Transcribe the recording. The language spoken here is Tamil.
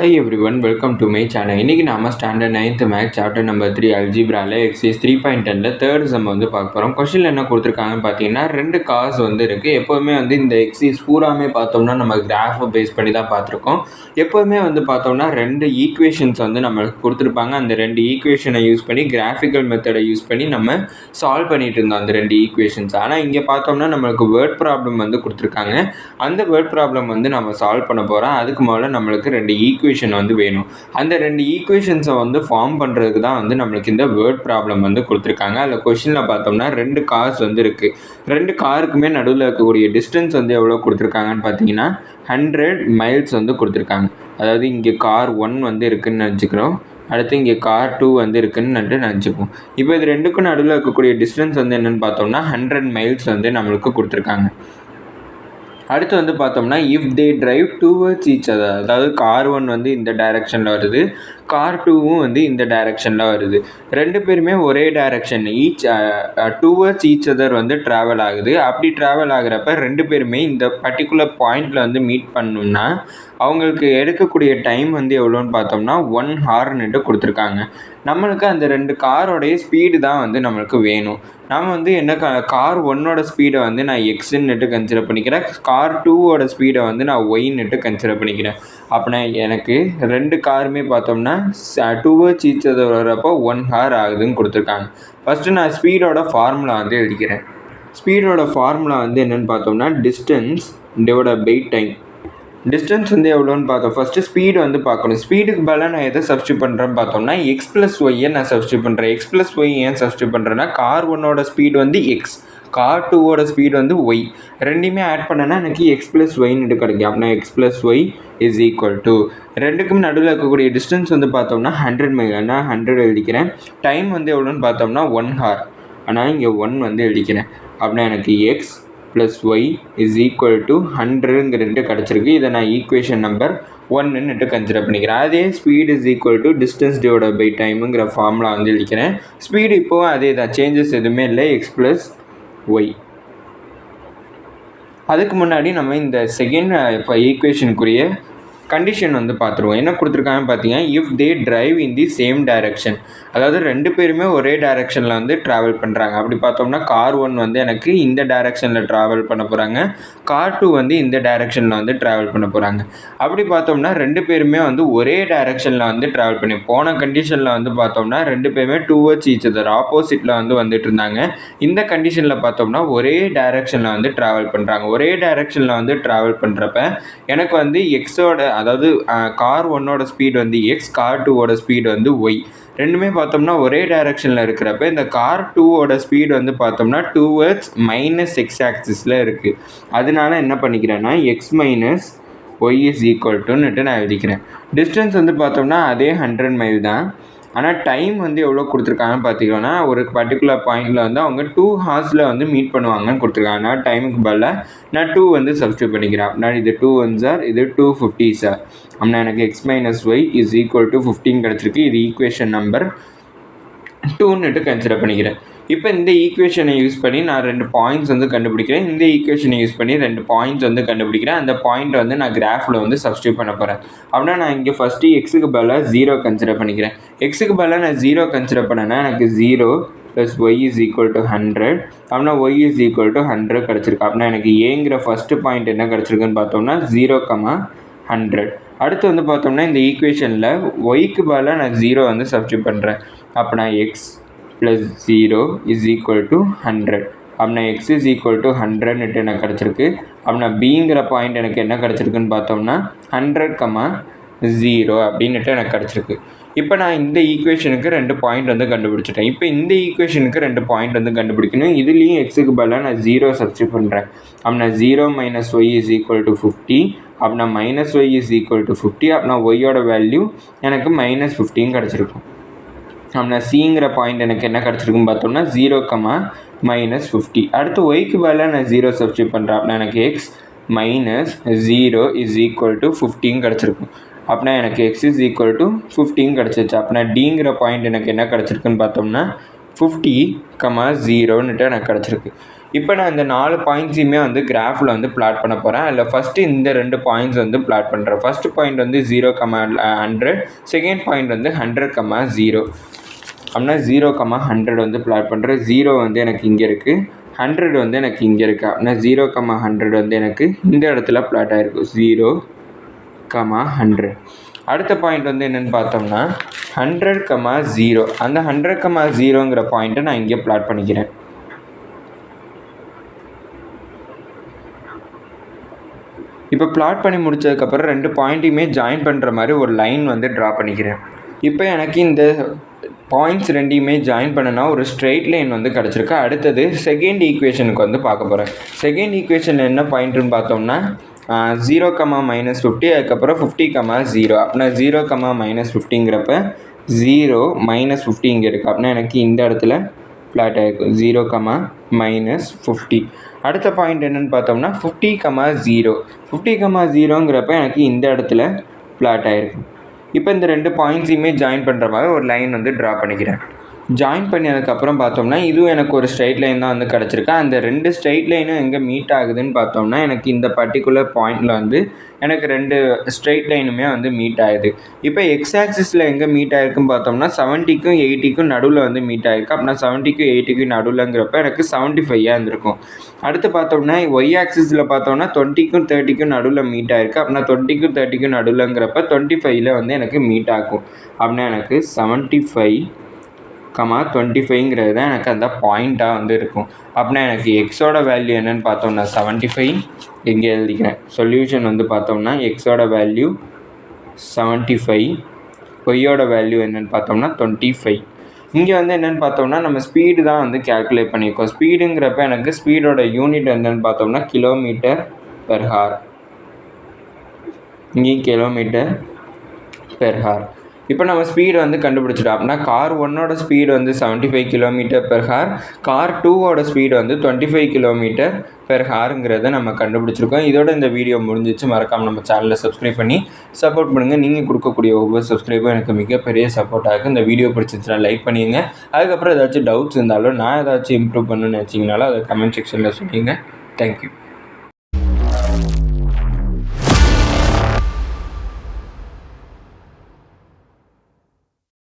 Hi everyone, welcome to my channel. இன்னைக்கு நாம standard 9th maths chapter number 3 அல்ஜிப்ரால எக்ஸசைஸ் 3.10ல தேர்ட் சம் வந்து பார்க்க போறோம். क्वेश्चनல என்ன கொடுத்திருக்காங்கன்னு பாத்தீங்கன்னா ரெண்டு காஸ் வந்து இருக்கு. எப்பவுமே வந்து இந்த எக்ஸசைஸ் பூராமே பார்த்தோம்னா நம்ம கிராஃப் பேஸ் பண்ணி தான் பார்த்திருக்கோம். எப்பவுமே வந்து பார்த்தோம்னா ரெண்டு ஈக்குவேஷன்ஸ் வந்து நமக்கு கொடுத்திருப்பாங்க. அந்த ரெண்டு ஈக்குவேஷனை யூஸ் பண்ணி கிராஃபிக்கல் மெத்தடை யூஸ் பண்ணி நம்ம சால்வ் பண்ணிட்டு இருந்தோம் அந்த ரெண்டு ஈக்குவேஷன்ஸ். ஆனா இங்க பார்த்தோம்னா நமக்கு வேர்ட் ப்ராப்ளம் வந்து கொடுத்திருக்காங்க. அந்த வேர்ட் ப்ராப்ளம் வந்து நம்ம சால்வ் பண்ண போறோம். அதுக்கு முதல்ல நம்மளுக்கு ரெண்டு ஈக்குவேஷன் வந்து வேணும். அந்த ரெண்டு ஈக்குவேஷன்ஸை வந்து ஃபார்ம் பண்ணுறதுக்கு தான் வந்து நம்மளுக்கு இந்த வேர்ட் ப்ராப்ளம் வந்து கொடுத்துருக்காங்க. அதில் கொஸ்டினில் பார்த்தோம்னா ரெண்டு கார்ஸ் வந்து இருக்குது. ரெண்டு காருக்குமே நடுவில் இருக்கக்கூடிய டிஸ்டன்ஸ் வந்து எவ்வளோ கொடுத்துருக்காங்கன்னு பார்த்தீங்கன்னா 100 மைல்ஸ் வந்து கொடுத்துருக்காங்க. அதாவது இங்கே கார் 1 வந்து இருக்குதுன்னு நினச்சிக்கிறோம். அடுத்து இங்கே கார் 2 வந்து இருக்குன்னு நினச்சிப்போம். இப்போ இது ரெண்டுக்கும் நடுவில் இருக்கக்கூடிய டிஸ்டன்ஸ் வந்து என்னென்னு பார்த்தோம்னா 100 மைல்ஸ் வந்து நம்மளுக்கு கொடுத்துருக்காங்க. அடுத்து வந்து பார்த்தோம்னா if they drive towards each other, அதாவது கார் 1 வந்து இந்த டைரக்ஷனில் வருது, கார் 2வும் வந்து இந்த டைரக்ஷனில் வருது. ரெண்டு பேருமே ஒரே டைரக்ஷன் டுவர்ட்ஸ் ஈச் அதர் வந்து ட்ராவல் ஆகுது. அப்படி ட்ராவல் ஆகிறப்ப ரெண்டு பேருமே இந்த பர்டிகுலர் பாயிண்டில் வந்து மீட் பண்ணணும்னா அவங்களுக்கு எடுக்கக்கூடிய டைம் வந்து எவ்வளோன்னு பார்த்தோம்னா 1 ஹார்னுட்டு கொடுத்துருக்காங்க. நம்மளுக்கு அந்த ரெண்டு காரோடைய ஸ்பீடு தான் வந்து நம்மளுக்கு வேணும். நம்ம வந்து என்ன கார் 1ஓட ஸ்பீடை வந்து நான் எக்ஸ்ன்னுட்டு கன்சிடர் பண்ணிக்கிறேன், கார் 2ஓட ஸ்பீடை வந்து நான் ஒய்ன்னுட்டு கன்சிடர் பண்ணிக்கிறேன். அப்படின்னா எனக்கு ரெண்டு காருமே பார்த்தோம்னா டுவர்ட்ஸ் ஈச் அதர் வரப்போ 1 ஹார் ஆகுதுன்னு கொடுத்துருக்காங்க. ஃபஸ்ட்டு நான் ஸ்பீடோட ஃபார்முலா வந்து எழுதிக்கிறேன். ஸ்பீடோட ஃபார்முலா வந்து என்னென்னு பார்த்தோம்னா distance divided by time. Distance வந்து எவ்வளோன்னு பார்த்தோம். ஃபஸ்ட்டு ஸ்பீடு வந்து பார்க்கணும். ஸ்பீடுக்கு பதிலாக நான் எதை சப்ஸ்டியூட் பண்ணுறேன்னு பார்த்தோம்னா எக்ஸ் ப்ளஸ் ஒய்யை நான் சப்ஸ்டியூட் பண்ணுறேன். எக்ஸ் ப்ளஸ் ஒய் ஏன் சப்ஸ்டியூட் பண்ணுறேன்னா கார் 1ஓட ஸ்பீடு வந்து எக்ஸ், கார் 2ஓட ஸ்பீடு வந்து ஒய். ரெண்டுமே ஆட் பண்ணனா எனக்கு எக்ஸ் ப்ளஸ் ஒய்ன்னு கிடைக்கும். அப்படின்னா X plus Y is equal to ரெண்டுக்கும் நடுவில் இருக்கக்கூடிய டிஸ்டன்ஸ் வந்து பார்த்தோம்னா 100 மைல். நான் 100 எழுதிக்கிறேன். டைம் வந்து எவ்வளோன்னு பார்த்தோம்னா 1 ஹார். ஆனால் இங்கே 1 வந்து எழுதிக்கிறேன். அப்படின்னா எனக்கு X plus Y is equal to 100ங்கிறது கிடச்சிருக்கு. இதை நான் ஈக்குவேஷன் நம்பர் 1ன்னுட்டு கன்சிடர் பண்ணிக்கிறேன். அதே speed is equal to distance divided by டைமுங்கிற ஃபார்முலா வந்து எழுதிக்கிறேன். ஸ்பீடு இப்போவும் அதே தான், சேஞ்சஸ் எதுவுமே இல்லை, எக்ஸ் ப்ளஸ் ஒய். அதுக்கு முன்னாடி நம்ம இந்த செகண்ட் இப்போ ஈக்குவேஷனுக்குரிய கண்டிஷன் வந்து பார்த்துருவோம். என்ன கொடுத்துருக்காங்கன்னு பார்த்தீங்கன்னா if they drive in the same direction, அதாவது ரெண்டு பேருமே ஒரே டைரக்ஷனில் வந்து ட்ராவல் பண்ணுறாங்க. அப்படி பார்த்தோம்னா கார் 1 வந்து எனக்கு இந்த டைரக்ஷனில் ட்ராவல் பண்ண போகிறாங்க, கார் 2 வந்து இந்த டைரக்ஷனில் வந்து ட்ராவல் பண்ண போகிறாங்க. அப்படி பார்த்தோம்னா ரெண்டு பேருமே வந்து ஒரே டைரக்ஷனில் வந்து ட்ராவல் பண்ணி போன கண்டிஷனில் வந்து பார்த்தோம்னா ரெண்டு பேருமே டுவர்ட்ஸ் ஈச் அதர் ஆப்போசிட்டில் வந்து வந்துட்டு இருந்தாங்க. இந்த கண்டிஷனில் பார்த்தோம்னா ஒரே டைரக்ஷனில் வந்து ட்ராவல் பண்ணுறாங்க. ஒரே டைரக்ஷனில் வந்து ட்ராவல் பண்ணுறப்ப எனக்கு வந்து எக்ஸோட, அதாவது கார் 1ஓட ஸ்பீடு வந்து எக்ஸ், கார் 2ஓட ஸ்பீடு வந்து ஒய். ரெண்டுமே பார்த்தோம்னா ஒரே டைரக்ஷனில் இருக்கிறப்ப இந்த கார் 2ஓட ஸ்பீடு வந்து பார்த்தோம்னா டுவர்ட்ஸ் மைனஸ் எக்ஸ் ஆக்சிஸில் இருக்குது. அதனால என்ன பண்ணிக்கிறேன்னா x minus Y is equal டுன்னுட்டு நான் எழுதிக்கிறேன். டிஸ்டன்ஸ் வந்து பார்த்தோம்னா அதே 100 மைல் தான். ஆனால் டைம் வந்து எவ்வளோ கொடுத்துருக்காங்கன்னு பார்த்தீங்கன்னா ஒரு பர்டிகுலர் பாயிண்டில் வந்து அவங்க 2 ஹார்ஸில் வந்து மீட் பண்ணுவாங்கன்னு கொடுத்துருக்காங்க. ஆனால் டைமுக்கு பதிலாக நான் 2 வந்து சப்ஸ்டியூட் பண்ணிக்கிறேன். அப்படின்னா இது 2 1 சார், இது 250 சார். அப்படின்னா எனக்கு X minus Y is equal to 15 கிடச்சிருக்கு. இது ஈக்குவேஷன் நம்பர் 2ன்னுட்டு கன்சிடர் பண்ணிக்கிறேன். இப்போ இந்த ஈக்குவேஷனை யூஸ் பண்ணி நான் ரெண்டு பாயிண்ட்ஸ் வந்து கண்டுபிடிக்கிறேன். இந்த ஈக்குவேஷனை யூஸ் பண்ணி ரெண்டு பாயிண்ட்ஸ் வந்து கண்டுபிடிக்கிறேன். அந்த பாயிண்ட்டை வந்து நான் கிராஃபில் வந்து சப்ஸ்டியூட் பண்ண போகிறேன். அப்படின்னா நான் இங்கே ஃபஸ்ட்டு எக்ஸுக்கு பதிலாக 0 கன்சிடர் பண்ணிக்கிறேன். எக்ஸுக்கு பதிலாக நான் 0 கன்சிடர் பண்ணேன்னா எனக்கு 0 plus Y is equal to 100. அப்படின்னா ஒய் இஸ் ஈக்குவல் டு 100 கிடச்சிருக்கு. அப்படின்னா எனக்கு ஏங்கிற ஃபஸ்ட்டு பாயிண்ட் என்ன கிடச்சிருக்குன்னு பார்த்தோம்னா 0,100. அடுத்து வந்து பார்த்தோம்னா இந்த ஈக்குவேஷனில் ஒய்க்கு பதிலாக நான் 0 வந்து சப்ஸ்டியூட் பண்ணுறேன். அப்படின்னா X plus 0 is equal to 100. அப்படின்னா எக்ஸ் இஸ் ஈக்குவல் டு 100ன்னுட்டு எனக்கு கிடச்சிருக்கு. அப்படின்னா பிங்கிற பாயிண்ட் எனக்கு என்ன கிடச்சிருக்குன்னு பார்த்தோம்னா 100,0 அப்படின்னுட்டு எனக்கு கிடச்சிருக்கு. இப்போ நான் இந்த ஈக்குவேஷனுக்கு ரெண்டு பாயிண்ட் வந்து கண்டுபிடிச்சிட்டேன். இப்போ இந்த ஈக்குவேஷனுக்கு ரெண்டு பாயிண்ட் வந்து கண்டுபிடிக்கணும். இதுலேயும் எக்ஸுக்கு பதிலாக நான் 0 சப்ஸ்டியூட் பண்ணுறேன். அப்படின்னா 0 minus Y is equal to 50. அப்படின்னா minus Y is equal to 50. அப்படின்னா ஒய்யோட வேல்யூ எனக்கு மைனஸ் 15 கிடச்சிருக்கும். அப்படின்னா சிங்கிற பாயிண்ட் எனக்கு என்ன கிடச்சிருக்குன்னு பார்த்தோம்னா 0,-50. அடுத்து ஒய்க்கு பதிலாக நான் 0 சப்ஸ்டியூட் பண்ணுறேன். அப்படின்னா எனக்கு X minus 0 is equal to 15 கிடச்சிருக்கும். அப்படின்னா எனக்கு எக்ஸ் இஸ் ஈக்குவல் டு 15 கிடச்சிருச்சு. அப்படின்னா டிங்கிற பாயிண்ட் எனக்கு என்ன கிடச்சிருக்குன்னு பார்த்தோம்னா 50,0ன்னுட்டு எனக்கு கிடச்சிருக்கு. இப்போ நான் இந்த 4 பாயிண்ட்ஸையுமே வந்து கிராஃபில் வந்து பிளாட் பண்ண போகிறேன். அதில் ஃபஸ்ட்டு இந்த 2 பாயிண்ட்ஸ் வந்து பிளாட் பண்ணுறேன். ஃபஸ்ட்டு பாயிண்ட் வந்து 0,100, செகண்ட் பாயிண்ட் வந்து 100,0. அப்படின்னா 0,100 வந்து பிளாட் பண்ணுறேன். 0 வந்து எனக்கு இங்கே இருக்குது, 100 வந்து எனக்கு இங்கே இருக்குது. அப்படின்னா 0,100 வந்து எனக்கு இந்த இடத்துல பிளாட் ஆகிருக்கும். 0,100. அடுத்த பாயிண்ட் வந்து என்னென்னு பார்த்தோம்னா 100,0. அந்த 100,0ங்கிற பாயிண்ட்டை நான் இங்கே பிளாட் பண்ணிக்கிறேன். இப்போ பிளாட் பண்ணி முடித்ததுக்கப்புறம் 2 பாயிண்ட்டையுமே ஜாயின் பண்ணுற மாதிரி ஒரு லைன் வந்து ட்ரா பண்ணிக்கிறேன். இப்போ எனக்கு இந்த பாயிண்ட்ஸ் 2யுமே ஜாயின் பண்ணனா ஒரு ஸ்ட்ரெயிட் லைன் வந்து கிடச்சிருக்கு. அடுத்தது செகண்ட் ஈக்குவேஷனுக்கு வந்து பார்க்க போகிறேன். செகண்ட் ஈக்குவேஷனில் என்ன பாயிண்ட்டுன்னு பார்த்தோம்னா 0,-50, அதுக்கப்புறம் 50,0. அப்படின்னா 0,-50ங்கிறப்ப 0-50 இங்கே இருக்குது. அப்படின்னா எனக்கு இந்த இடத்துல பிளாட் ஆகிருக்கும். 0,-50. அடுத்த பாயிண்ட் என்னென்னு பார்த்தோம்னா 50,0. 50,0ங்கிறப்ப எனக்கு இந்த இடத்துல பிளாட் ஆகிருக்கு. இப்போ இந்த 2 பாயிண்ட்ஸையுமே ஜாயின் பண்ணுற மாதிரி ஒரு லைன் வந்து ட்ரா பண்ணிக்கிறேன். ஜாயின் பண்ணதுக்கப்புறம் பார்த்தோம்னா இதுவும் எனக்கு ஒரு ஸ்ட்ரைட் லைன் தான் வந்து கிடச்சிருக்கு. அந்த 2 ஸ்ட்ரைட் லைனும் எங்கே மீட் ஆகுதுன்னு பார்த்தோம்னா எனக்கு இந்த பர்டிகுலர் பாயிண்டில் வந்து எனக்கு 2 ஸ்ட்ரைட் லைனுமே வந்து மீட் ஆகுது. இப்போ எக்ஸ் ஆக்சிஸில் எங்கே மீட் ஆகிருக்குன்னு பார்த்தோம்னா 70க்கும் 80க்கும் நடுவில் வந்து மீட் ஆகிருக்கு. அப்படின்னா 70க்கும் 80க்கும் நடுவில்ங்கிறப்ப எனக்கு 75 இருந்திருக்கும். அடுத்து பார்த்தோம்னா ஒய் ஆக்சிஸில் பார்த்தோம்னா 20க்கும் 30க்கும் நடுவில் மீட் ஆகிருக்கு. அப்படின்னா 20க்கும் 30க்கும் நடுவில்ங்கிறப்ப 25ல் வந்து எனக்கு மீட் ஆகும். அப்படின்னா எனக்கு 75,25ங்கிறது தான் எனக்கு அந்த பாயிண்ட்டாக வந்து இருக்கும். அப்படின்னா எனக்கு எக்ஸோட வேல்யூ என்னென்னு பார்த்தோம்னா 75 இங்கே எழுதிக்கிறேன். சொல்யூஷன் வந்து பார்த்தோம்னா எக்ஸோட வேல்யூ 75, ஒய்யோட வேல்யூ என்னென்னு பார்த்தோம்னா 25. இங்கே வந்து என்னென்னு பார்த்தோம்னா நம்ம ஸ்பீடு தான் வந்து கேல்குலேட் பண்ணியிருக்கோம். ஸ்பீடுங்கிறப்ப எனக்கு ஸ்பீடோட யூனிட் என்னென்னு பார்த்தோம்னா km/h. இங்கே km/h. இப்போ நம்ம ஸ்பீடு வந்து கண்டுபிடிச்சிட்டோம். அப்படின்னா கார் 1ஓட ஸ்பீடு வந்து 75 km/h, கார் 2ஓட ஸ்பீடு வந்து 25 km/hங்கிறத நம்ம கண்டுபிடிச்சிருக்கோம். இதோட இந்த வீடியோ முடிஞ்சிச்சு. மறக்காமல் நம்ம சேனலை சப்ஸ்கிரைப் பண்ணி சப்போர்ட் பண்ணுங்கள். நீங்கள் கொடுக்கக்கூடிய ஒவ்வொரு சப்ஸ்கிரைபும் எனக்கு மிகப்பெரிய சப்போர்ட்டாக இருக்குது. இந்த வீடியோ பிடிச்சிருந்துச்சுன்னா லைக் பண்ணிடுங்க. அதுக்கப்புறம் ஏதாச்சும் டவுட்ஸ் இருந்தாலும் நான் ஏதாச்சும் இம்ப்ரூவ் பண்ணணும்னு நினச்சிங்கனாலும் அதை கமெண்ட் செக்ஷனில் சொல்லுங்கள். தேங்க்யூ.